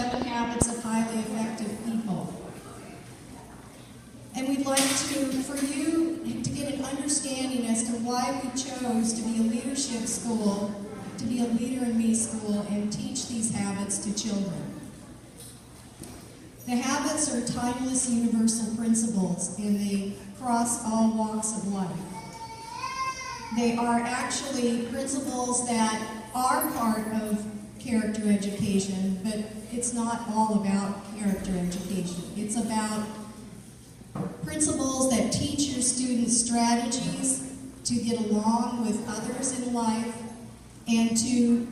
7 Habits of Highly Effective People. And we'd like for you to get an understanding as to why we chose to be a leadership school, to be a Leader in Me school, and teach these habits to children. The habits are timeless universal principles, and they cross all walks of life. They are actually principles that are part of character education, but it's not all about character education. It's about principles that teach your students strategies to get along with others in life and to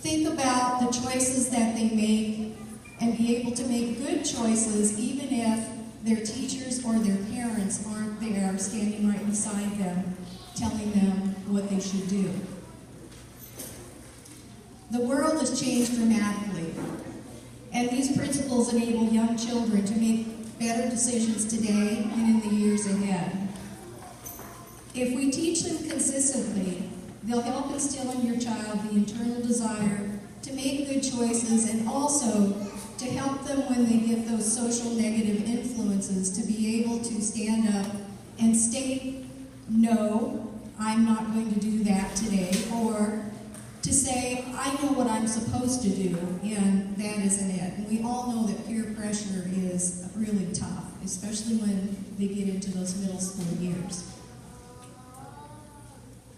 think about the choices that they make and be able to make good choices even if their teachers or their parents aren't there standing right beside them telling them what they should do. The world has changed dramatically, and these principles enable young children to make better decisions today and in the years ahead. If we teach them consistently, they'll help instill in your child the internal desire to make good choices and also to help them when they get those social negative influences to be able to stand up and state, no, I'm not going to do that today, or to say, I know what I'm supposed to do, and that isn't it. And we all know that peer pressure is really tough, especially when they get into those middle school years.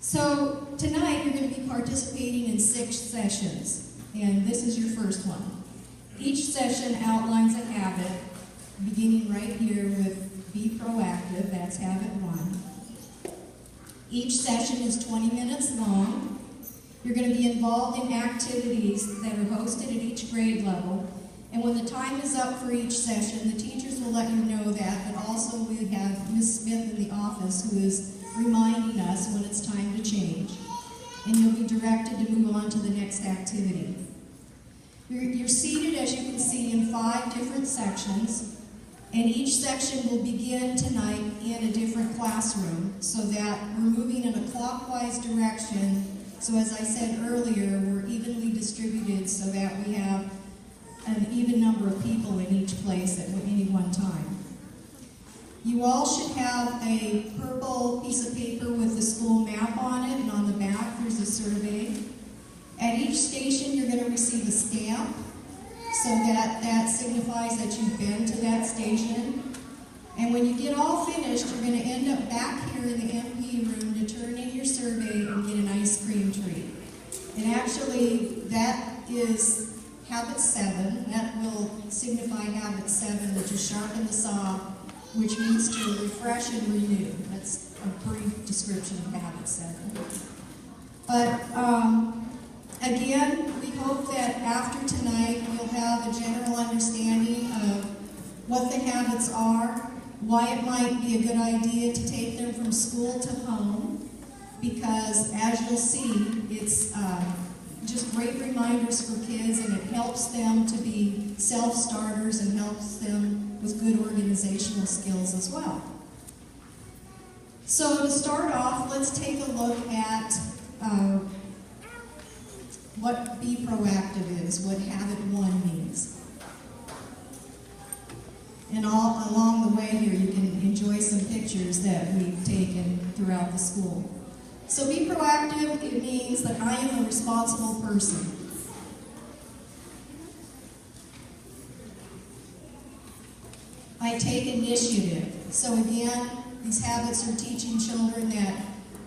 So tonight you're going to be participating in 6 sessions, and this is your first one. Each session outlines a habit, beginning right here with Be Proactive, that's habit 1. Each session is 20 minutes long. You're going to be involved in activities that are hosted at each grade level, and when the time is up for each session, the teachers will let you know that, but also we have Ms. Smith in the office who is reminding us when it's time to change, and you'll be directed to move on to the next activity. You're seated, as you can see, in 5 different sections, and each section will begin tonight in a different classroom so that we're moving in a clockwise direction. So as I said earlier, we're evenly distributed so that we have an even number of people in each place at any one time. You all should have a purple piece of paper with the school map on it, and on the back there's a survey. At each station you're going to receive a stamp so that signifies that you've been to that station. And when you get all finished, you're going to end up back here in the MP room to turn in your survey and get an ice cream treat. And actually, that is habit 7. That will signify habit 7, which is sharpen the saw, which means to refresh and renew. That's a brief description of habit 7. But again, we hope that after tonight, you'll have a general understanding of what the habits are, why it might be a good idea to take them from school to home, because as you'll see, it's just great reminders for kids, and it helps them to be self-starters and helps them with good organizational skills as well. So to start off, let's take a look at what Be Proactive is, what habit 1 means. And all along the way here, you can enjoy some pictures that we've taken throughout the school. So be proactive, it means that I am a responsible person. I take initiative. So again, these habits are teaching children that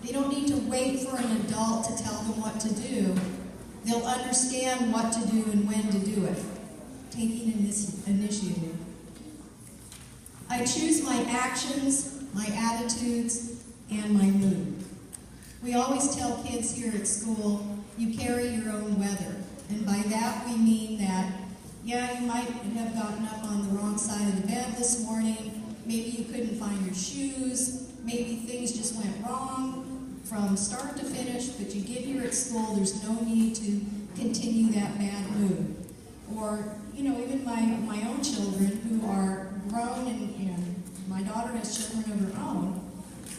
they don't need to wait for an adult to tell them what to do. They'll understand what to do and when to do it. Taking initiative. I choose my actions, my attitudes, and my mood. We always tell kids here at school, you carry your own weather. And by that we mean that, yeah, you might have gotten up on the wrong side of the bed this morning, maybe you couldn't find your shoes, maybe things just went wrong from start to finish, but you get here at school, there's no need to continue that bad mood. Or, you know, even my own children who are grown and my daughter has children of her own,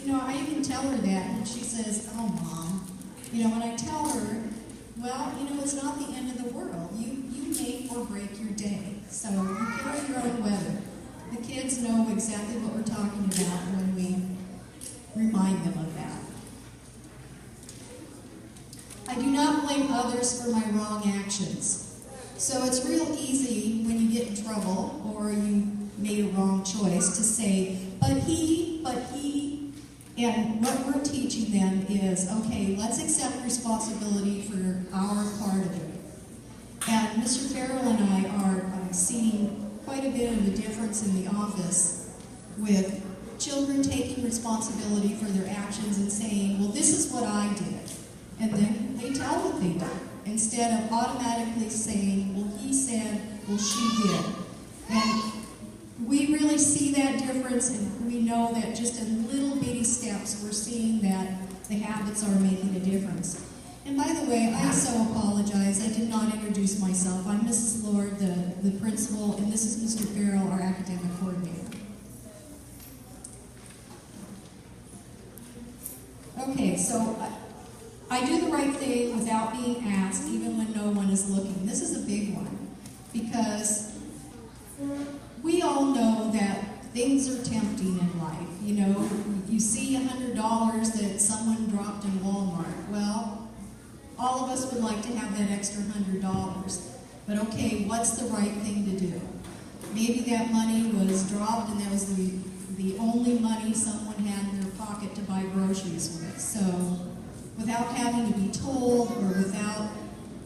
you know, I even tell her that, and she says, oh, Mom. You know, when I tell her, well, you know, it's not the end of the world. You make or break your day. day. So you carry your own weather. The kids know exactly what we're talking about when we remind them of that. I do not blame others for my wrong actions. So it's real easy when you get in trouble or you made a wrong choice to say, but he, and what we're teaching them is, okay, let's accept responsibility for our part of it. And Mr. Farrell and I are seeing quite a bit of the difference in the office with children taking responsibility for their actions and saying, well, this is what I did. And then they tell what they did, instead of automatically saying, well, he said, well, she did. And we really see that difference, and we know that just in little bitty steps, we're seeing that the habits are making a difference. And by the way, I so apologize. I did not introduce myself. I'm Mrs. Lord, the principal, and this is Mr. Farrell, our academic coordinator. Okay, so I do the right thing without being asked, even when no one is looking. This is a big one, because we all know that things are tempting in life. You know, you see $100 that someone dropped in Walmart. Well, all of us would like to have that extra $100. But okay, what's the right thing to do? Maybe that money was dropped and that was the only money someone had in their pocket to buy groceries with. So without having to be told or without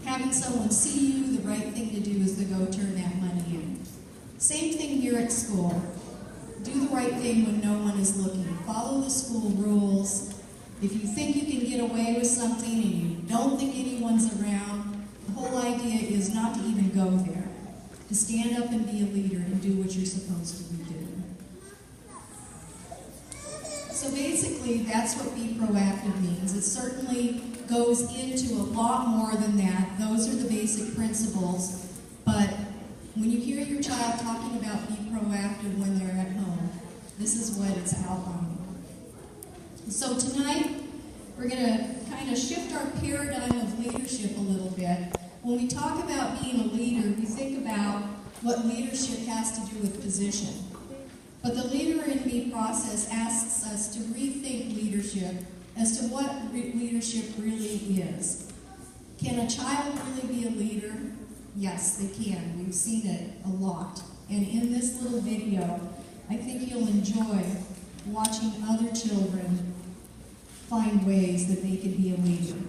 having someone see you, the right thing to do is to go turn that money in. Same thing here at school. Do the right thing when no one is looking. Follow the school rules. If you think you can get away with something and you don't think anyone's around, the whole idea is not to even go there. To stand up and be a leader and do what you're supposed to be doing. So basically, that's what Be Proactive means. It certainly goes into a lot more than that. Those are the basic principles. But when you hear your child talking about Be Proactive when they're at home, this is what it's outlining. So tonight, we're going to kind of shift our paradigm of leadership a little bit. When we talk about being a leader, we think about what leadership has to do with position. But the Leader in Me process asks us to rethink leadership as to what leadership really is. Can a child really be a leader? Yes, they can. We've seen it a lot. And in this little video, I think you'll enjoy watching other children find ways that they can be a leader.